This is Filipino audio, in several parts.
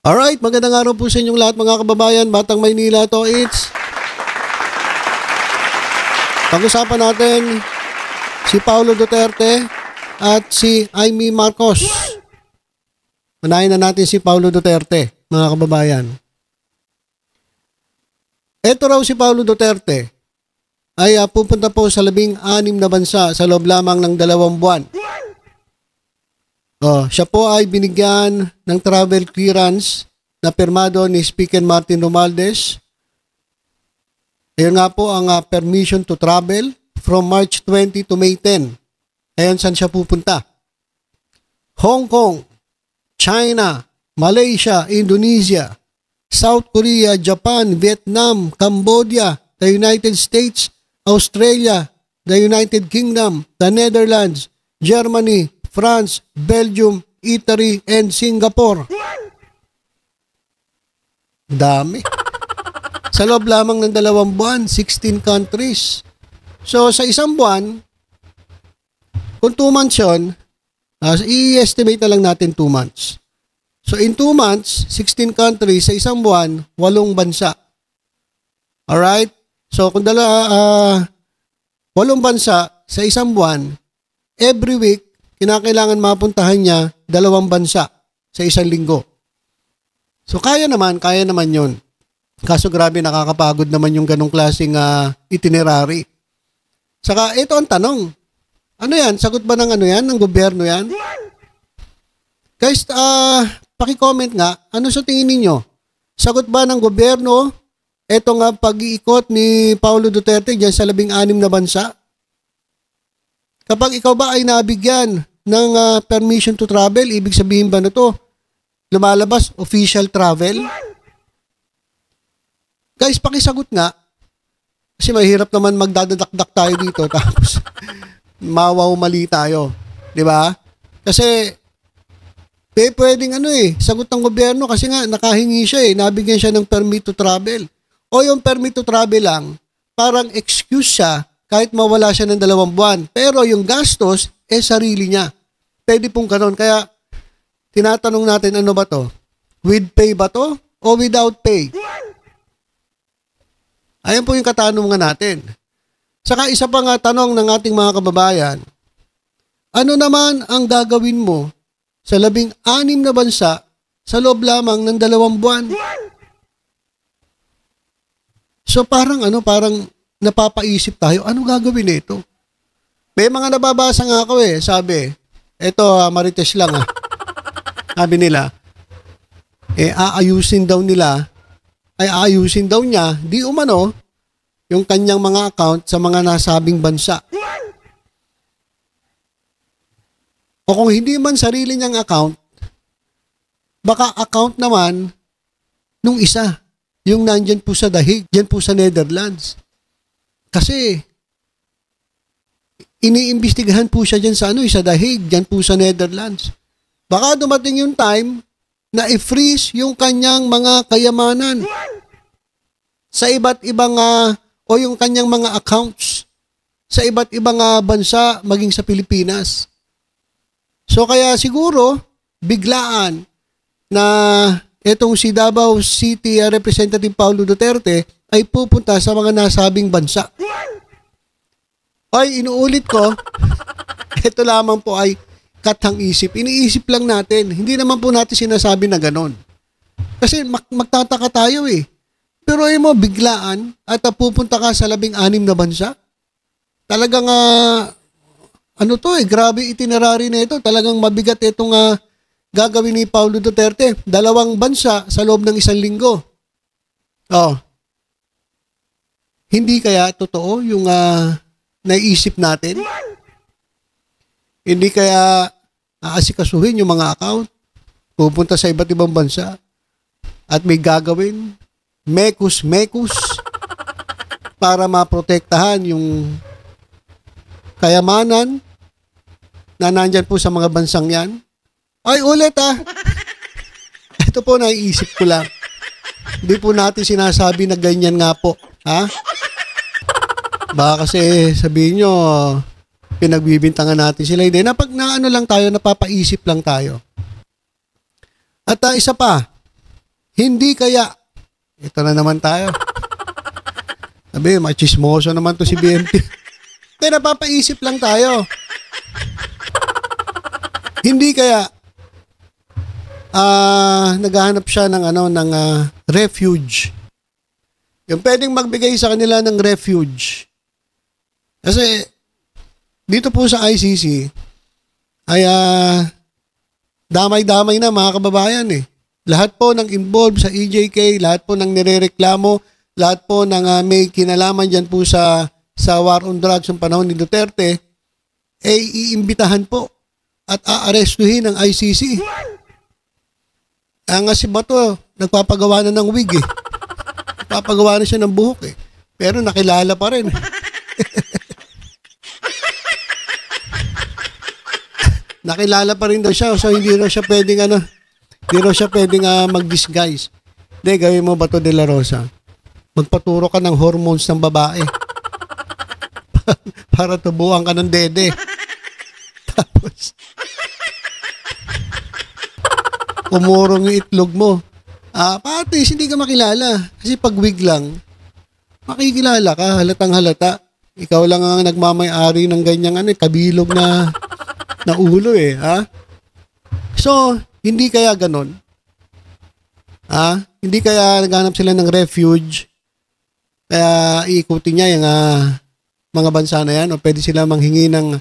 Alright, magandang araw po sa inyong lahat mga kababayan. Batang Maynila to, pag-usapan natin si Paulo Duterte at si Amy Marcos. Manahin na natin si Paulo Duterte, mga kababayan. Ito raw si Paulo Duterte ay pupunta po sa 16 na bansa sa loob lamang ng 2 buwan. Siya po ay binigyan ng travel clearance na pirmado ni Speaker Martin Romualdez. Ayun nga po ang permission to travel from March 20 to May 10. Ayun saan siya pupunta. Hong Kong, China, Malaysia, Indonesia, South Korea, Japan, Vietnam, Cambodia, the United States, Australia, the United Kingdom, the Netherlands, Germany, France, Belgium, Italy, and Singapore. Dami. Sa loob lamang ng 2 buwan, 16 countries. So, sa isang buwan, kung 2 months yun, i-estimate na lang natin 2 months. So, in 2 months, 16 countries, sa isang buwan, 8 bansa. Alright? So, kung 8 bansa sa isang buwan, every week, kinakailangan mapuntahan niya 2 bansa sa isang linggo. So kaya naman yon. Kaso grabe nakakapagod naman yung ganong klaseng itinerary. Saka ito ang tanong. Ano yan? Sagot ba ng ng gobyerno yan? Guys, paki-comment nga, ano sa tingin ninyo? Sagot ba ng gobyerno ito nga pag-iikot ni Paulo Duterte dyan sa 16 na bansa? Kapag ikaw ba ay nabigyan ng permission to travel, ibig sabihin ba na to lumalabas official travel? Guys, pakisagot nga. Kasi mahirap naman magdadadakdak tayo dito tapos mawaw mali tayo. Di ba? Kasi pwedeng sagot ng gobyerno kasi nga nakahingi siya nabigyan siya ng permit to travel. O yung permit to travel lang, parang excuse siya kahit mawala siya ng 2 buwan. Pero yung gastos, sarili niya. Pwede pong ganon. Kaya, tinatanong natin ano ba to? With pay ba to? O without pay? Ayan po yung katanungan natin. Saka isa pa nga tanong ng ating mga kababayan, ano naman ang gagawin mo sa 16 na bansa sa loob lamang ng 2 buwan? So parang napapaisip tayo, ano gagawin nito? May mga nababasa nga ako sabi, eto Marites lang sabi nila, aayusin daw niya, di umano, yung kanyang mga account sa mga nasabing bansa. O kung hindi man sarili niyang account, baka account naman nung isa, yung nandyan po sa Dahig, dyan po sa Netherlands. Kasi, iniimbestigahan po siya dyan sa sa Dahig, dyan po sa Netherlands. Baka dumating yung time na i-freeze yung kanyang mga kayamanan sa iba't ibang o yung kanyang mga accounts sa iba't ibang bansa maging sa Pilipinas. So kaya siguro biglaan na itong si Davao City Representative Paulo Duterte ay pupunta sa mga nasabing bansa. Ay, inuulit ko, ito lamang po ay katang isip. Iniisip lang natin. Hindi naman po natin sinasabi na ganon. Kasi magtataka tayo Pero mo, biglaan at pupunta ka sa 16 na bansa. Talagang, grabe itinerary na ito. Talagang mabigat itong gagawin ni Paulo Duterte. 2 bansa sa loob ng 1 linggo. Hindi kaya totoo yung naiisip natin? Hindi kaya aasikasuhin yung mga account, pupunta sa iba't ibang bansa, at may gagawin, mekus para maprotektahan yung kayamanan na nandyan po sa mga bansang yan? Ay, ulit Ito po naiisip ko lang. Hindi po natin sinasabi na ganyan nga po. Baka kasi sabihin nyo, pinagbibintangan natin sila. Hindi, napapaisip lang tayo. At isa pa, Hindi kaya, ito na naman tayo. Sabi, machismoso naman to si BMT. Kaya napapaisip lang tayo. Hindi kaya naghahanap siya ng refuge. Yung pwedeng magbigay sa kanila ng refuge. Kasi dito po sa ICC ay damay-damay na mga kababayan eh. Lahat po ng involved sa EJK, lahat po ng nirereklamo, lahat po ng may kinalaman dyan po sa war on drugs ng panahon ni Duterte, ay iimbitahan po at aarestuhin ng ICC. Nga si Bato, nagpapagawa na ng wig eh. Nagpapagawa na siya ng buhok eh. Pero nakilala pa rin. Nakilala pa rin daw siya. So hindi raw siya pwedeng mag-disguise. Hindi, gawin mo Bato de la Rosa. Magpaturo ka ng hormones ng babae. Para tubuan ka ng dede. Tapos, umurong yung itlog mo. Pati, hindi ka makilala. Kasi pag wig lang, makikilala ka, halatang halata. Ikaw lang ang nagmamay-ari ng ganyang kabilog na ulo eh. Ha? So, hindi kaya ganon? Hindi kaya naghanap sila ng refuge? Kaya iikutin niya yung mga bansa na yan o pwede sila manghingi ng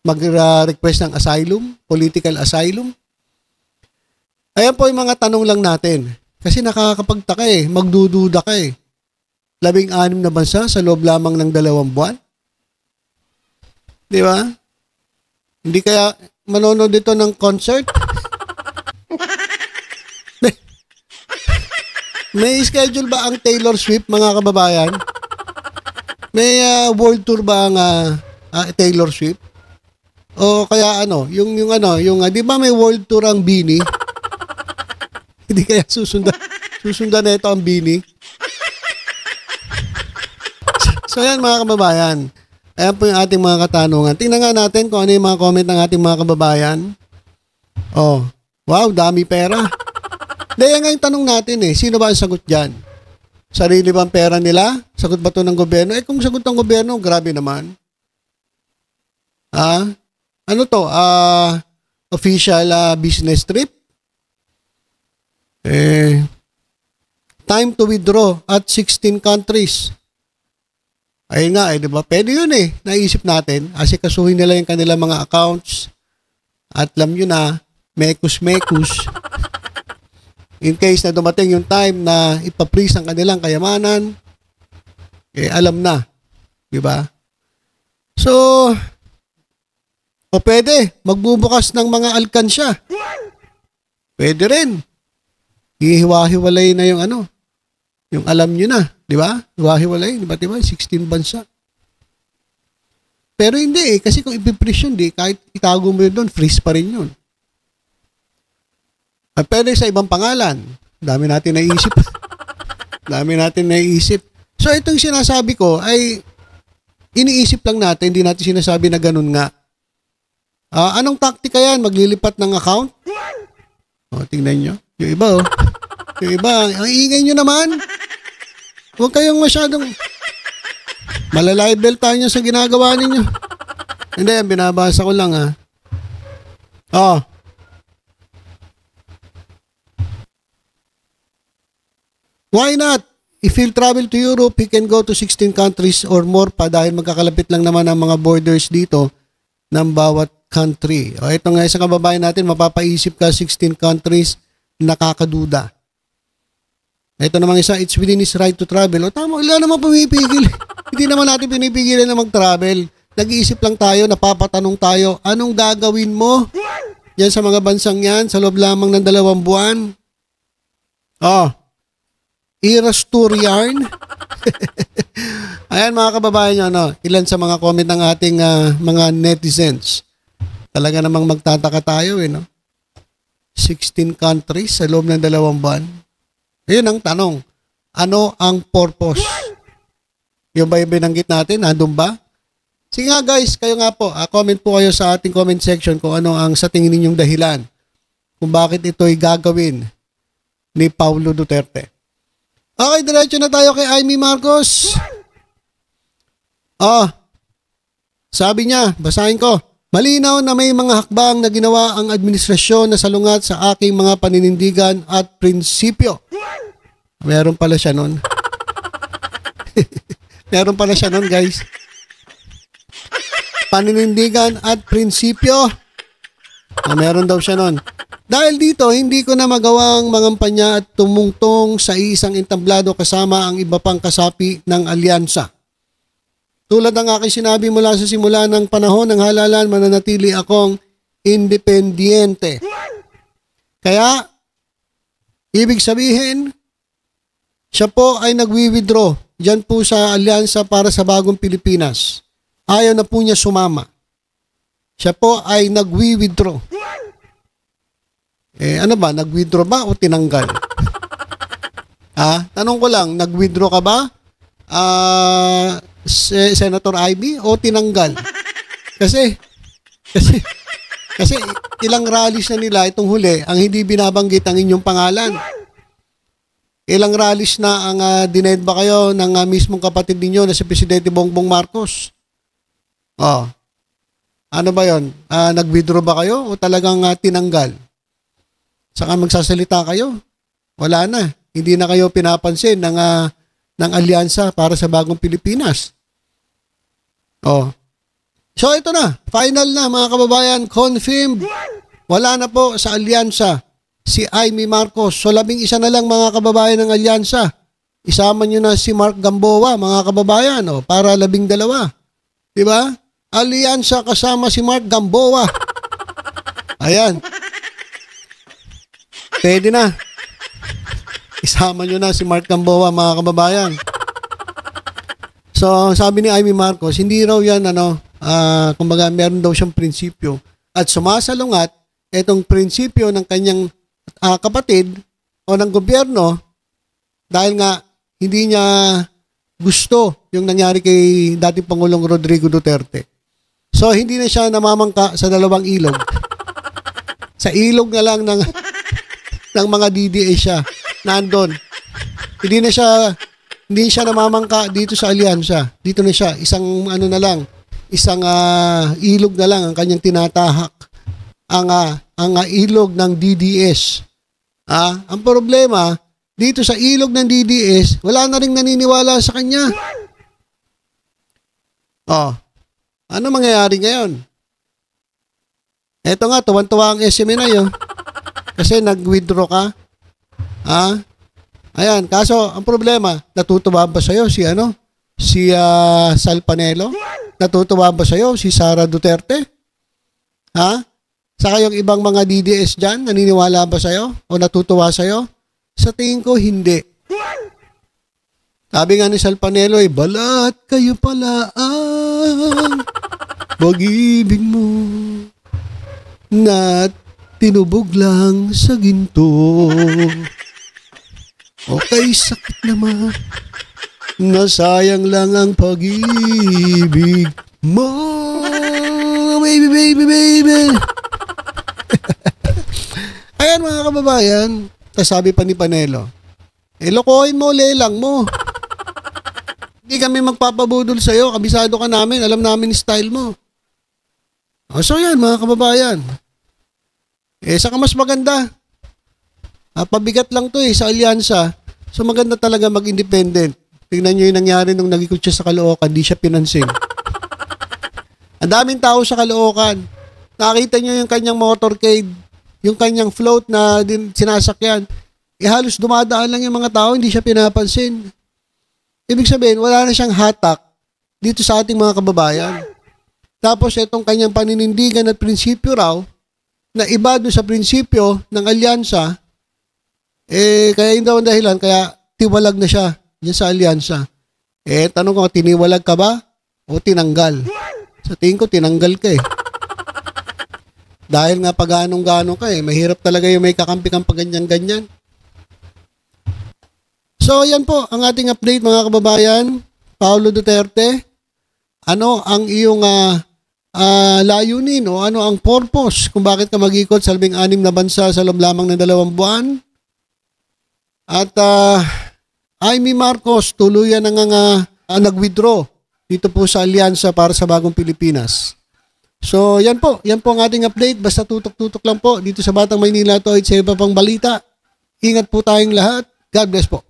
mag-request ng asylum, political asylum. Ayan po yung mga tanong lang natin. Kasi nakakapagtaka eh, magdududa ka eh. 16 na bansa sa loob lamang ng 2 buwan. Di ba? Hindi kaya manonood dito ng concert? May schedule ba ang Taylor Swift mga kababayan? May world tour ba ang Taylor Swift? O kaya yung di ba may world tour ang Bini? Hindi kaya susundan na ito ang Bini? So yan mga kababayan. Ayan po yung ating mga katanungan. Tingnan nga natin kung ano yung mga comment ng ating mga kababayan. Oh, wow, dami pera. Dahil nga yung tanong natin sino ba ang sagot dyan? Sarili ba ang pera nila? Sagot ba ito ng gobyerno? Kung sagot ng gobyerno, grabe naman. Ano to? Official business trip? Time to withdraw at 16 countries. Ayun nga, di ba? Pwede yun Naisip natin. Asikasuhin nila yung kanilang mga accounts. At alam nyo na, mekus-mekus. In case na dumating yung time na ipa-freeze ang kanilang kayamanan, alam na. Di ba? So, o pwede, magbubukas ng mga alkansya. Pwede rin. Hihiwa-hiwalay na yung yung alam nyo na. Di ba? Hiwa-hiwalay. Di ba? 16 bansa. Pero hindi kasi kung ipiprease yun, kahit itago mo yun doon, freeze pa rin yun. At pwede sa ibang pangalan. Dami natin naisip. So itong sinasabi ko ay iniisip lang natin, hindi natin sinasabi na ganun nga. Anong taktika yan? Maglilipat ng account? Tingnan nyo. Yung iba Yung iba, ang ingay nyo naman. Huwag kayong masyadong malalibel tayo sa ginagawa ninyo. Hindi, binabasa ko lang Why not? If he'll travel to Europe, he can go to 16 countries or more pa dahil magkakalapit lang naman ang mga borders dito ng bawat country. Ito nga isang kababayan natin, mapapaisip ka 16 countries, nakakaduda. Ito namang isa, it's within his right to travel. Tama, wala naman pumipigil. Hindi naman natin pinipigilan na mag-travel. Nag-iisip lang tayo, napapatanong tayo, anong gagawin mo yan sa mga bansang yan sa loob lamang ng 2 buwan? Eras Tour yarn. Ayan mga kababayan nyo, ilan sa mga comment ng ating mga netizens. Talaga namang magtataka tayo 16 countries sa loob ng 2 buwan. Ayun ang tanong. Ano ang purpose? Yung ba yung binanggit natin? Nandun ba? Sige nga guys, kayo nga po. Comment po kayo sa ating comment section kung ano ang sa tingin ninyong dahilan. Kung bakit ito'y gagawin ni Paulo Duterte. Okay, diretso na tayo kay Amy Marcos. Sabi niya, basahin ko, malinaw na may mga hakbang na ginawa ang administrasyon na salungat sa aking mga paninindigan at prinsipyo. Meron pala siya nun. Meron pala siya nun, guys. Paninindigan at prinsipyo. Meron daw siya nun. Dahil dito, hindi ko na magawang mangampanya at tumungtong sa isang entablado kasama ang iba pang kasapi ng alyansa. Tulad ng aking sinabi mula sa simula ng panahon ng halalan, mananatili akong independiente. Kaya, ibig sabihin, siya po ay nagwi-withdraw dyan po sa alyansa para sa bagong Pilipinas. Ayaw na po niya sumama. Siya po ay nagwi-withdraw. Ano ba? Nag-withdraw ba o tinanggal? Tanong ko lang, nag-withdraw ka ba? Senator Ivy o tinanggal? Kasi ilang rallies na nila itong huli ang hindi binabanggit ang inyong pangalan. Ilang rallies na ang denied ba kayo ng mismong kapatid ninyo na si Presidente Bongbong Marcos? Ano ba yon? Nag-withdraw ba kayo o talagang tinanggal? Saka magsasalita kayo? Wala na. Hindi na kayo pinapansin ng alyansa para sa bagong Pilipinas. So ito na. Final na mga kababayan. Confirmed. Wala na po sa alyansa si Amy Marcos. So 11 na lang mga kababayan ng alyansa. Isama nyo na si Mark Gamboa mga kababayan para 12. Diba? Alyansa kasama si Mark Gamboa. Ayan. Pwede na. Isama nyo na si Mark Gamboa mga kababayan. So, sabi ni Amy Marcos, hindi raw yan, kumbaga meron daw siyang prinsipyo. At sumasalungat, itong prinsipyo ng kanyang kapatid o ng gobyerno dahil nga hindi niya gusto yung nangyari kay dating Pangulong Rodrigo Duterte. So, hindi na siya namamangka sa dalawang ilog. Sa ilog na lang ng mga DDA siya. Nandun. Hindi siya namamangka dito sa alyansa. Dito na siya. Isang ilog na lang ang kanyang tinatahak. Ang ilog ng DDS. Ang problema, dito sa ilog ng DDS, wala na ring naniniwala sa kanya. Ano mangyayari ngayon? Eto nga, tuwan-tuwa ang SMA na yun. Kasi nag-withdraw ka. Ayan, kaso ang problema, natutuwa ba sa'yo si Sal Panelo? Natutuwa ba sa'yo si Sara Duterte? Saka yung ibang mga DDS dyan, naniniwala ba sa'yo? O natutuwa sa'yo? Sa tingin ko, hindi. Sabi nga ni Sal Panelo, balat kayo pala ang pag-ibig mo na tinubog lang sa ginto. Okay, sakit naman. Nasayang lang ang pag-ibig mo. Baby, baby, baby. Ayan mga kababayan. Tapos sabi pa ni Panelo, lokohin mo, lelang mo. Hindi kami magpapabudol sa'yo. Kabisado ka namin. Alam namin style mo. So yan mga kababayan. Saka mas maganda. Pabigat lang to sa alyansa. So maganda talaga mag-independent. Tingnan nyo yung nangyari nung nag-ikot siya sa Caloocan. Di siya pinansin. Ang daming tao sa Caloocan. Nakita nyo yung kanyang motorcade. Yung kanyang float na sinasakyan. Halos dumadaan lang yung mga tao. Hindi siya pinapansin. Ibig sabihin, wala na siyang hatak dito sa ating mga kababayan. Tapos itong kanyang paninindigan at prinsipyo raw na iba doon sa prinsipyo ng alyansa, kaya yun daw ang dahilan, kaya tiwalag na siya dyan sa alyansa. Tanong ko, tiniwalag ka ba o tinanggal? Sa tingin ko, tinanggal ka Dahil nga pag anong-gano ka mahirap talaga yung may kakampi kang pag ganyan-ganyan. So, yan po ang ating update mga kababayan. Paulo Duterte, ano ang iyong layunin o ano ang purpose kung bakit ka mag-ikot sa 16 na bansa sa loob lamang ng 2 buwan? At Amy Marcos, tuluyan na nga nag-withdraw dito po sa Alyansa para sa Bagong Pilipinas. So yan po ang ating update. Basta tutok-tutok lang po dito sa Batang Maynila Toid sa iba pang balita. Ingat po tayong lahat. God bless po.